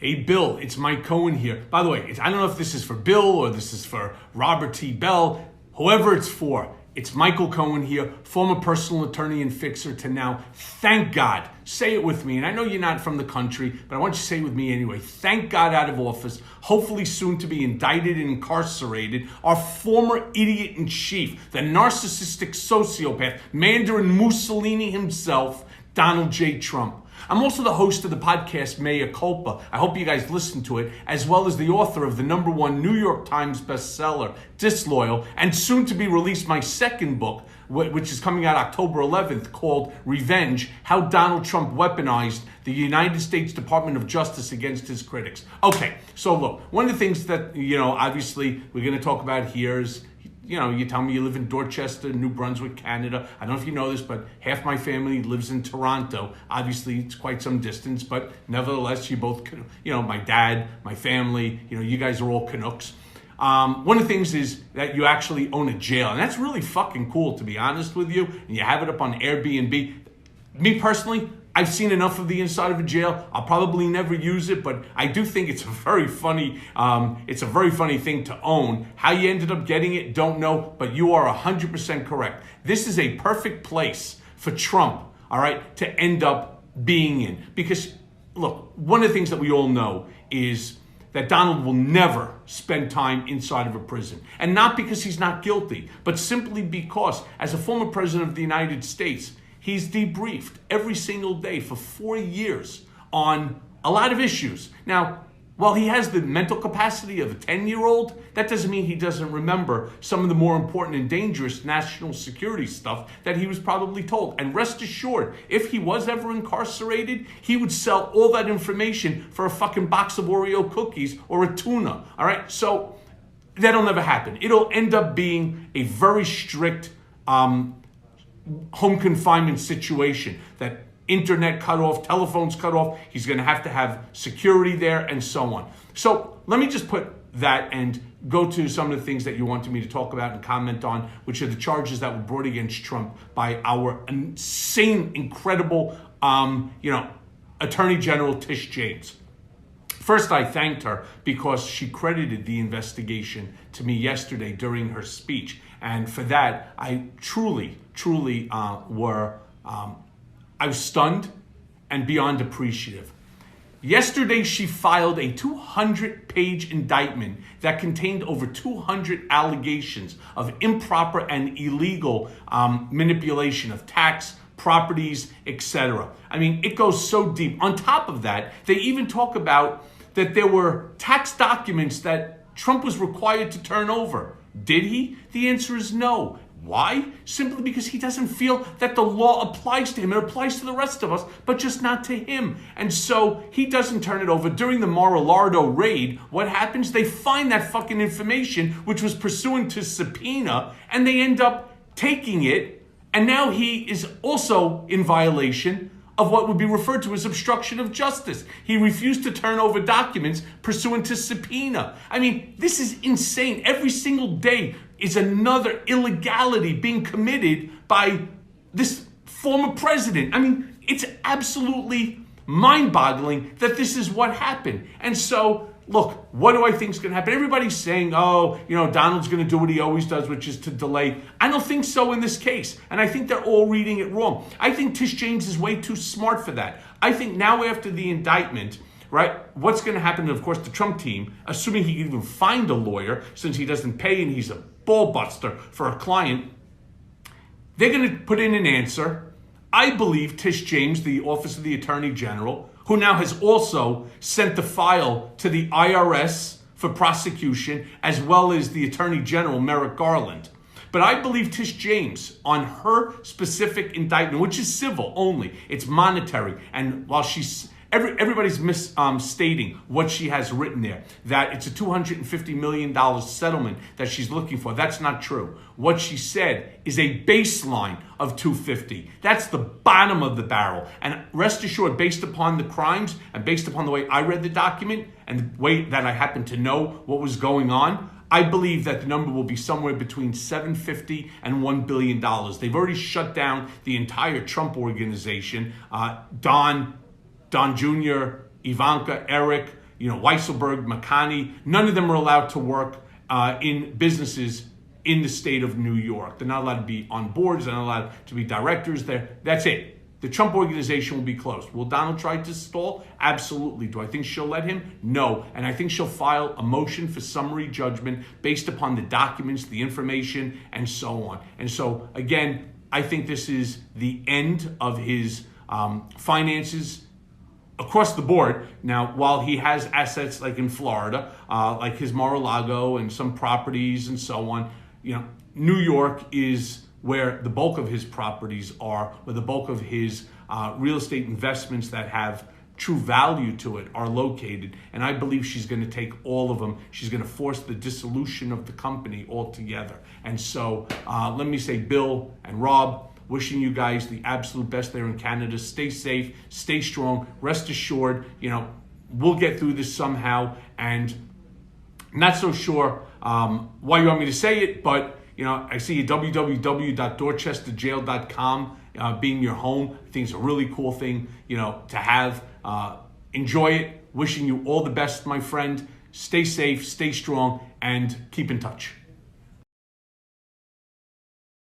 Hey, Bill, it's Mike Cohen here. By the way, I don't know if this is for Bill or this is for Robert T. Bell, whoever it's for. It's Michael Cohen here, former personal attorney and fixer to now, thank God, say it with me, and I know you're not from the country, but I want you to say it with me anyway, thank God out of office, hopefully soon to be indicted and incarcerated, our former idiot-in-chief, the narcissistic sociopath, Mandarin Mussolini himself, Donald J. Trump. I'm also the host of the podcast Mea Culpa. I hope you guys listen to it, as well as the author of the #1 New York Times bestseller, Disloyal, and soon to be released my second book, which is coming out October 11th, called Revenge, How Donald Trump Weaponized the United States Department of Justice Against His Critics. Okay, so look, one of the things that, obviously we're going to talk about here is, you tell me you live in Dorchester, New Brunswick, Canada. I don't know if you know this, but half my family lives in Toronto. Obviously, it's quite some distance, but nevertheless, you both, my dad, my family, you guys are all Canucks. One of the things is that you actually own a jail, and that's really fucking cool, to be honest with you, and you have it up on Airbnb. Me personally, I've seen enough of the inside of a jail. I'll probably never use it, but I do think it's a very funny thing to own. How you ended up getting it, don't know, but you are 100% correct. This is a perfect place for Trump, all right, to end up being in. Because, look, one of the things that we all know is that Donald will never spend time inside of a prison. And not because he's not guilty, but simply because, as a former president of the United States, he's debriefed every single day for 4 years on a lot of issues. Now, while he has the mental capacity of a 10-year-old, that doesn't mean he doesn't remember some of the more important and dangerous national security stuff that he was probably told. And rest assured, if he was ever incarcerated, he would sell all that information for a fucking box of Oreo cookies or a tuna. All right? So that'll never happen. It'll end up being a very strict home confinement situation, that internet cut off, telephones cut off, he's going to have security there, and so on. So let me just put that and go to some of the things that you wanted me to talk about and comment on, which are the charges that were brought against Trump by our insane, incredible, Attorney General Tish James. First, I thanked her because she credited the investigation to me yesterday during her speech. And for that, I truly I was stunned and beyond appreciative. Yesterday, she filed a 200-page indictment that contained over 200 allegations of improper and illegal manipulation of tax, properties, etc. I mean, it goes so deep. On top of that, they even talk about that there were tax documents that Trump was required to turn over. Did he? The answer is no. Why? Simply because he doesn't feel that the law applies to him. It applies to the rest of us, but just not to him. And so he doesn't turn it over. During the Mar-a-Lago raid, what happens? They find that fucking information, which was pursuant to subpoena, and they end up taking it. And now he is also in violation of what would be referred to as obstruction of justice. He refused to turn over documents pursuant to subpoena. I mean, this is insane. Every single day is another illegality being committed by this former president. I mean, it's absolutely mind-boggling that this is what happened. And so, look, what do I think is going to happen? Everybody's saying, Donald's going to do what he always does, which is to delay. I don't think so in this case. And I think they're all reading it wrong. I think Tish James is way too smart for that. I think now after the indictment, right, what's going to happen, of course, the Trump team, assuming he can even find a lawyer, since he doesn't pay and he's a ball buster for a client, they're going to put in an answer. I believe Tish James, the Office of the Attorney General, who now has also sent the file to the IRS for prosecution, as well as the Attorney General, Merrick Garland. But I believe Tish James, on her specific indictment, which is civil only, it's monetary, and while everybody's misstating what she has written there, that it's a $250 million settlement that she's looking for. That's not true. What she said is a baseline of $250. That's the bottom of the barrel. And rest assured, based upon the crimes and based upon the way I read the document and the way that I happen to know what was going on, I believe that the number will be somewhere between $750 and $1 billion. They've already shut down the entire Trump organization. Don Jr., Ivanka, Eric, Weisselberg, Makani, none of them are allowed to work in businesses in the state of New York. They're not allowed to be on boards. They're not allowed to be directors there. That's it. The Trump organization will be closed. Will Donald try to stall? Absolutely. Do I think she'll let him? No. And I think she'll file a motion for summary judgment based upon the documents, the information, and so on. And so, again, I think this is the end of his finances across the board. Now, while he has assets like in Florida, like his Mar-a-Lago and some properties and so on, New York is where the bulk of his properties are, where the bulk of his real estate investments that have true value to it are located. And I believe she's going to take all of them. She's going to force the dissolution of the company altogether. And so let me say, Bill and Rob, wishing you guys the absolute best there in Canada. Stay safe, stay strong. Rest assured, we'll get through this somehow. And not so sure why you want me to say it, but I see www.dorchesterjail.com being your home. I think it's a really cool thing, to have. Enjoy it. Wishing you all the best, my friend. Stay safe, stay strong, and keep in touch.